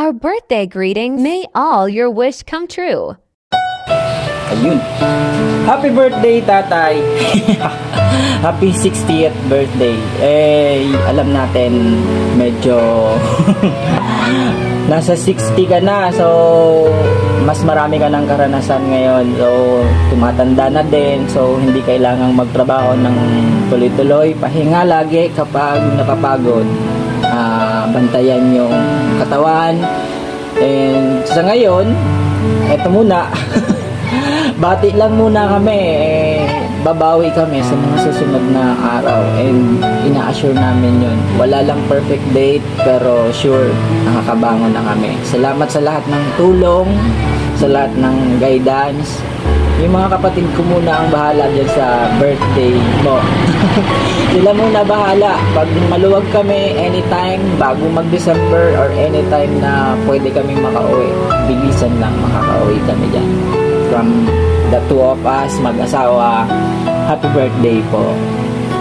our birthday greetings. May all your wish come true. Ayun. Happy birthday, tatay. Happy 60th birthday. Eh, alam natin, medyo nasa 60 ka na. So, mas marami ka ng karanasan ngayon. So, tumatanda na din. So, hindi kailangang magtrabaho ng tuloy-tuloy. Pahinga lagi kapag napapagod. Bantayan yung katawan. And sa ngayon, eto muna. Bati lang muna kami, babawi kami sa mga susunod na araw, and ina-assure namin yun. Wala lang perfect date, pero sure, nakakabangon na kami. Salamat sa lahat ng tulong, sa lahat ng guidance. Yung mga kapatid ko muna ang bahala dyan sa birthday mo. Sila muna bahala. Pag maluwag kami, anytime, bago mag-December, or anytime na pwede kami makauwi, bilisan lang makakauwi kami dyan. From the two of us, mag-asawa, happy birthday po.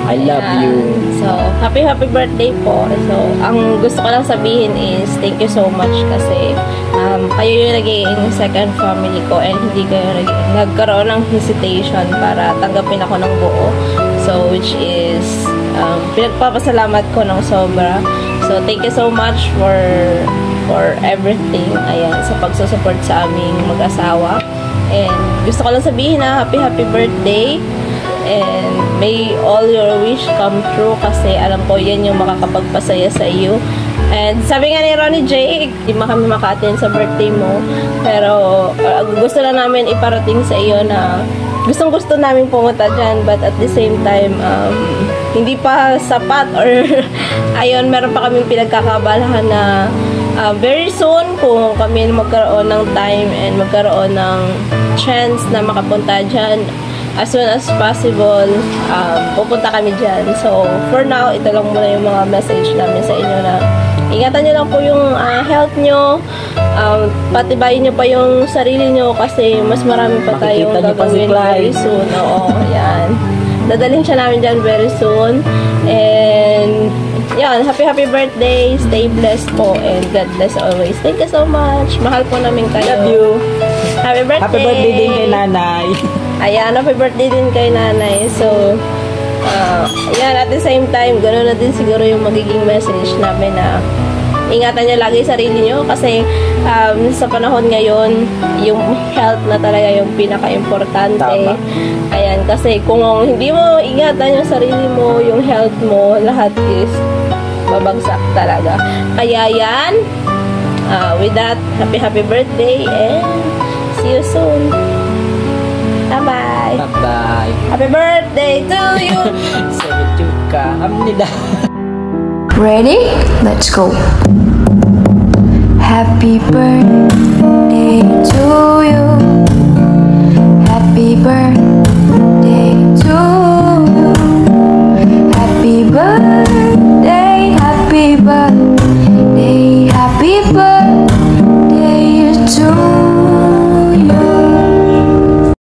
I love you. So, happy birthday po. So, ang gusto ko lang sabihin is thank you so much kasi kayo yung naging second family ko, and hindi kayo nagkaroon ng hesitation para tanggapin ako ng buo. So, which is pinagpapasalamat ko ng sobra. So, thank you so much for everything. Ayan, sa pagsusupport sa aming mag-asawa. And gusto ko lang sabihin na happy birthday, and may all your wish come true kasi alam ko yan yung makakapagpasaya sa iyo. And sabi nga ni Ronnie J, di kami maka-attend sa birthday mo, pero gusto lang namin iparating sa iyo na gustong gusto namin pumunta dyan, but at the same time hindi pa sapat, or ayun, meron pa kaming pinagkakabalahan na very soon, kung kami magkaroon ng time and magkaroon ng chance na makapunta dyan, as soon as possible, pupunta kami dyan. So, for now, ito lang muna yung mga message namin sa inyo na ingatan nyo lang po yung health nyo, patibayin nyo pa yung sarili nyo kasi mas marami pa tayong gagawin very soon. Oo, yan. Dadalhin siya namin dyan very soon. And yan, happy birthday, stay blessed po, and God bless always. Thank you so much. Mahal po namin kayo. Love you. Happy birthday. Happy birthday din kay nanay. Ayan, happy birthday din kay nanay. So, yan, at the same time, gano'n na din siguro yung magiging message namin na ingatan nyo lagi sarili nyo kasi sa panahon ngayon, yung health na talaga yung pinaka-importante. Tama. Ayan, kasi kung hindi mo ingatan yung sarili mo, yung health mo, lahat is babagsak talaga. Kaya yan, with that, happy birthday, and see you soon. Bye-bye. Bye-bye. Happy birthday to you. Sabi ka. Hamnida. Ready? Let's go. Happy birthday to you. Happy birthday to you. Happy birthday, happy birthday.